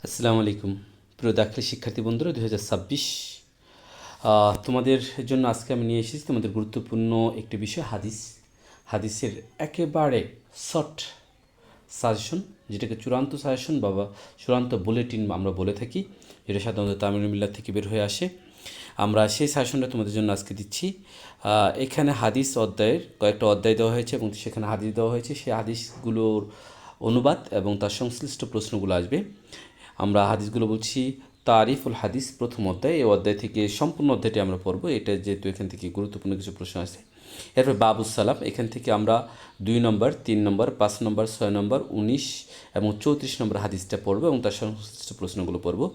আসসালামু আলাইকুম প্রিয় দাখিল শিক্ষার্থী বন্ধুরা 2026 তোমাদের জন্য আজকে আমি নিয়ে এসেছি তোমাদের গুরুত্বপূর্ণ একটি বিষয় হাদিসের একেবারে শর্ট সাজেশন, যেটাকে চূড়ান্ত সাজেশন বা চূড়ান্ত বুলেটিন আমরা বলে থাকি, যেটা সাধারণত তামিল মিল্লাত থেকে বের হয়ে আসে। আমরা সেই সাজেশনটা তোমাদের জন্য আজকে দিচ্ছি। এখানে হাদিস অধ্যায়ের কয়েকটা অধ্যায় দেওয়া হয়েছে এবং সেখানে হাদিস দেওয়া হয়েছে। সেই হাদিসগুলোর অনুবাদ এবং তার সংশ্লিষ্ট প্রশ্নগুলো আসবে। আমরা হাদিসগুলো বলছি। তারিফুল হাদিস প্রথম অধ্যায়, এই অধ্যায় থেকে সম্পূর্ণ অধ্যায়টি আমরা পড়বো। এটা যেহেতু এখান থেকে গুরুত্বপূর্ণ কিছু প্রশ্ন আছে। এরপর বাবুস সালাম, এখান থেকে আমরা 2 নম্বর, 3 নম্বর, 5 নম্বর, 6 নম্বর, 19 এবং 34 নম্বর হাদিসটা পড়বো এবং তার সংশ্লিষ্ট প্রশ্নগুলো পড়বো।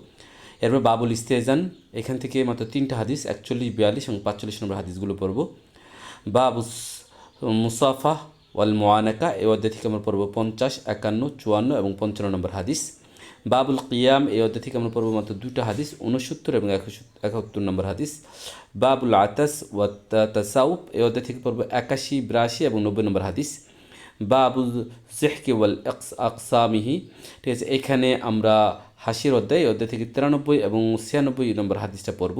এরপর বাবুল ইস্তেজান, এখান থেকে মাত্র 3টা হাদিস 41, 42 এবং 45 নম্বর হাদিসগুলো পড়বো। বাবুস মুসাফা ওয়াল মোয়ানাকা, এই অধ্যায় থেকে আমরা পড়বো 50, 51, 54 এবং 55 নম্বর হাদিস। বাবুল কিয়াম, এই অধ্যায় থেকে আমরা পড়বো মাত্র 2টা হাদিস 69 এবং 71 নম্বর হাদিস। বাবুল আতাস ওয়া তাসাউফ, এই অধ্যায় থেকে পড়বো 81, 82 এবং 90 নম্বর হাদিস। বাবুল জেহকে ওয়াল আকসামিহি, ঠিক আছে, এখানে আমরা হাসির অধ্যায়, এই অধ্যায় থেকে 93 এবং 96 নম্বর হাদিসটা পড়ব।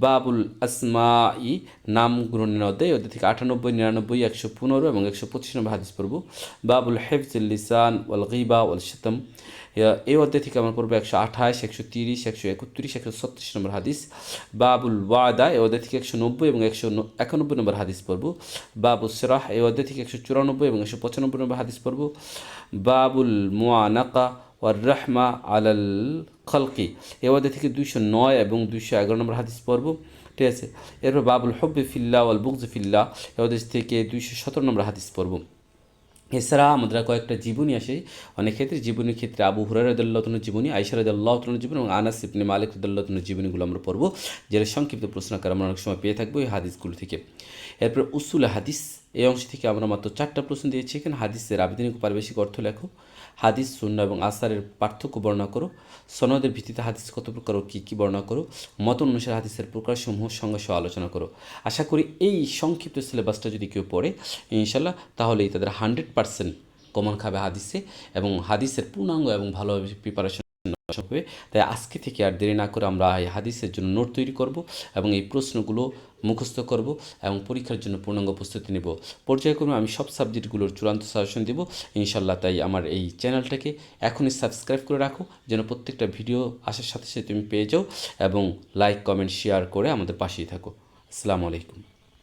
বাবুল আসমাই, নাম গ্রহণের অধ্যায়, অধ্যায় থেকে 98, 99, 115 এবং 125 নম্বর হাদিস পড়ব। বাবুল হেফজুল লিসান ওয়াল গিবা ওয়াল শতম, এই অধ্যায় থেকে আমরা পড়বো 128, 130, 131, 136 নম্বর হাদিস। বাবুল ওয়াদা, এই অধ্যায় থেকে 190 এবং 191 নম্বর হাদিস পড়ব। বাবুল সিরাহ, এই অধ্যায় থেকে 194 এবং 195 নম্বর হাদিস পড়ব। বাবুল মুআনাকা ওয়ার রহমা আলাল খলকি, এই অধ্যায় থেকে 209 এবং 211 নম্বর হাদিস পড়ব। ঠিক আছে, এরপর বাবুল হব্বে ফিল্লা ওয়াল বুগজ ফিল্লা, এই অধ্যায় থেকে 217 নম্বর হাদিস পড়ব। এছাড়া আমাদের কয়েকটা জীবনী আসে অনেক ক্ষেত্রে। জীবনীর ক্ষেত্রে আবু হুরায়রা রাদিয়াল্লাহু তাআলার জীবনী, আয়েশা রাদিয়াল্লাহু তাআলার জীবনী এবং আনাস ইবনে মালিক রাদিয়াল্লাহু তাআলার জীবনীগুলো আমরা পড়ব, যেটা সংক্ষিপ্ত প্রশ্ন আকারে আমরা অনেক সময় পেয়ে থাকবো এই হাদিসগুলো থেকে। এরপর উসুল হাদিস, এই অংশ থেকে আমরা মাত্র 4টা প্রশ্ন দিয়েছি। এখানে হাদিসের আবেদনিক ও পারিভাষিক অর্থ লেখো, হাদিস সুন্নাহ এবং আসারের পার্থক্য বর্ণনা করো, সনদের ভিত্তিতে হাদিস কত প্রকার ও কী কী বর্ণনা করো, মত অনুসারে হাদিসের প্রকারসমূহ সংজ্ঞা সহ আলোচনা করো। আশা করি এই সংক্ষিপ্ত সিলেবাসটা যদি কেউ পড়ে ইনশাল্লাহ, তাহলেই তাদের 100% কমন খাবে হাদিসে এবং হাদিসের পূর্ণাঙ্গ এবং ভালোভাবে প্রিপারেশন হবে। তাই আজকে থেকে আর দেরি না করে আমরা এই হাদিসের জন্য নোট তৈরি করব এবং এই প্রশ্নগুলো মুখস্থ করব এবং পরীক্ষার জন্য পূর্ণাঙ্গ প্রস্তুতি নেব। পর্যায়ক্রমে আমি সব সাবজেক্টগুলোর চূড়ান্ত সাজেশন দেব ইনশাল্লাহ। তাই আমার এই চ্যানেলটাকে এখনই সাবস্ক্রাইব করে রাখো, যেন প্রত্যেকটা ভিডিও আসার সাথে সাথে তুমি পেয়ে যাও এবং লাইক, কমেন্ট, শেয়ার করে আমাদের পাশেই থাকো। আসসালামু আলাইকুম।